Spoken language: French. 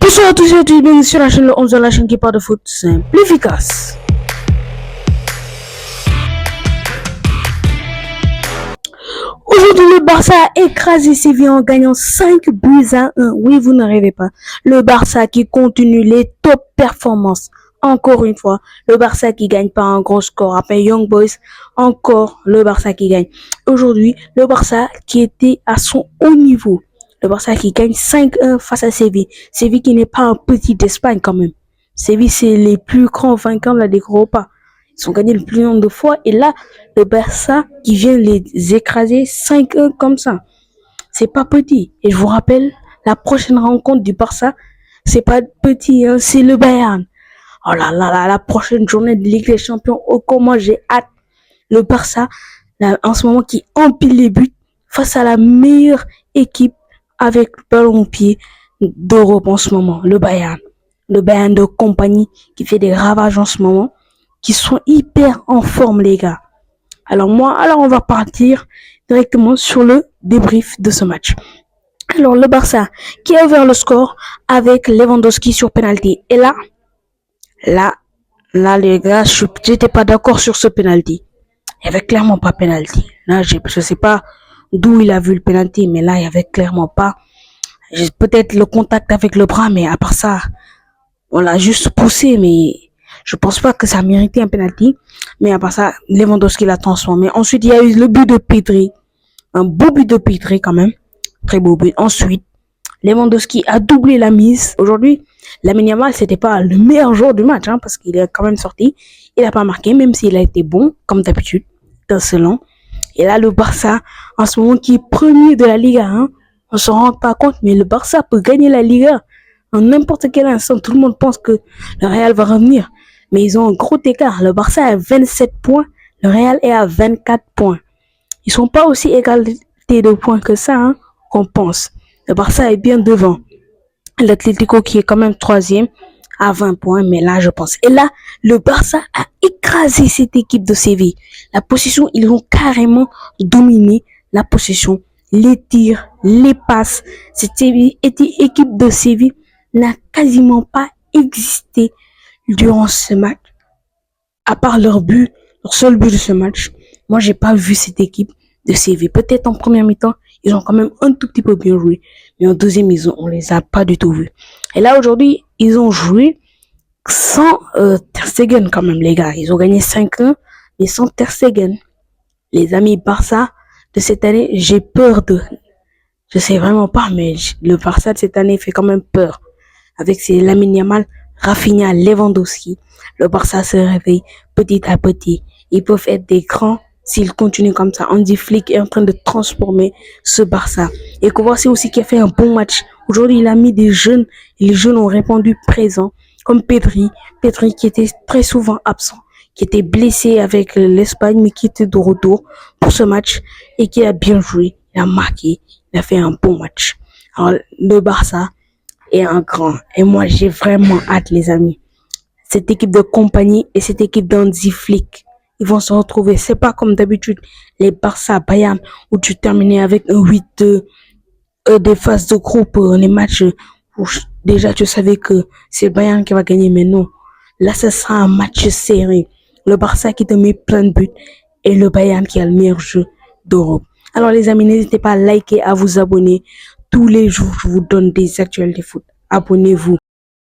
Bonsoir à tous et à toutes, bienvenue sur la chaîne Le 11 de la chaîne qui parle de foot simple, efficace. Aujourd'hui, le Barça a écrasé Séville en gagnant 5-1. Oui, vous ne rêvez pas. Le Barça qui continue les top performances. Encore une fois, le Barça qui gagne par un gros score après Young Boys. Encore le Barça qui gagne. Aujourd'hui, le Barça qui était à son haut niveau. Le Barça qui gagne 5-1 face à Séville. Séville qui n'est pas un petit d'Espagne quand même. Séville, c'est les plus grands vainqueurs de la Ligue Europa. Ils ont gagné le plus nombre de fois. Et là, le Barça qui vient les écraser 5-1 comme ça. C'est pas petit. Et je vous rappelle, la prochaine rencontre du Barça, c'est pas petit, hein, c'est le Bayern. Oh là là là, la prochaine journée de Ligue des Champions. Oh, comment j'ai hâte. Le Barça, là, en ce moment, qui empile les buts face à la meilleure équipe avec le ballon au pied d'Europe en ce moment, le Bayern. Le Bayern de compagnie qui fait des ravages en ce moment, qui sont hyper en forme, les gars. Alors on va partir directement sur le débrief de ce match. Alors, le Barça qui a ouvert le score avec Lewandowski sur penalty. Et là, les gars, j'étais pas d'accord sur ce penalty. Il y avait clairement pas penalty. Là, je sais pas d'où il a vu le penalty, mais là, il y avait clairement pas. Peut-être le contact avec le bras, mais à part ça, on l'a juste poussé, mais je pense pas que ça méritait un penalty. Mais à part ça, Lewandowski l'a transformé. Ensuite, il y a eu le but de Pedri. Un beau but de Pedri quand même. Très beau but. Ensuite, Lewandowski a doublé la mise. Aujourd'hui, Lamine Yamal, c'était pas le meilleur joueur du match, hein, parce qu'il est quand même sorti. Il a pas marqué, même s'il a été bon, comme d'habitude, étincelant. Et là, le Barça, en ce moment, qui est premier de la Liga, hein, on s'en rend pas compte, mais le Barça peut gagner la Liga en n'importe quel instant. Tout le monde pense que le Real va revenir, mais ils ont un gros écart. Le Barça a 27 points, le Real est à 24 points. Ils sont pas aussi égalité de points que ça, hein, qu'on pense. Le Barça est bien devant. L'Atlético qui est quand même troisième à 20 points, mais là, je pense. Et là, le Barça a écrasé cette équipe de Séville. La possession, ils ont carrément dominé la possession. Les tirs, les passes. Cette équipe de Séville n'a quasiment pas existé durant ce match. À part leur seul but de ce match. Moi, j'ai pas vu cette équipe de Séville. Peut-être en première mi-temps, ils ont quand même un tout petit peu bien joué. Mais en deuxième, on les a pas du tout vus. Et là, aujourd'hui, ils ont joué sans Ter Stegen quand même, les gars. Ils ont gagné 5-1, mais sans Ter Stegen. Les amis Barça de cette année, j'ai peur de... Je sais vraiment pas, mais le Barça de cette année fait quand même peur. Avec ses Lamine Yamal, Rafinha, Lewandowski, le Barça se réveille petit à petit. Ils peuvent être des grands s'ils continuent comme ça. Hansi Flick est en train de transformer ce Barça. Et voici aussi qui a fait un bon match. Aujourd'hui, il a mis des jeunes et les jeunes ont répondu présents, comme Pedri qui était très souvent absent, qui était blessé avec l'Espagne, mais qui était de retour pour ce match et qui a bien joué. Il a marqué, il a fait un bon match. Alors, le Barça est un grand. Et moi, j'ai vraiment hâte, les amis. Cette équipe de compagnie et cette équipe d'Hansi Flick, ils vont se retrouver. C'est pas comme d'habitude, les Barça, Bayern, où tu terminais avec un 8-2, des phases de groupe, les matchs où déjà tu savais que c'est Bayern qui va gagner, mais non. Là, ce sera un match serré. Le Barça qui te met plein de buts et le Bayern qui a le meilleur jeu d'Europe. Alors les amis, n'hésitez pas à liker, à vous abonner. Tous les jours, je vous donne des actualités foot. Abonnez-vous.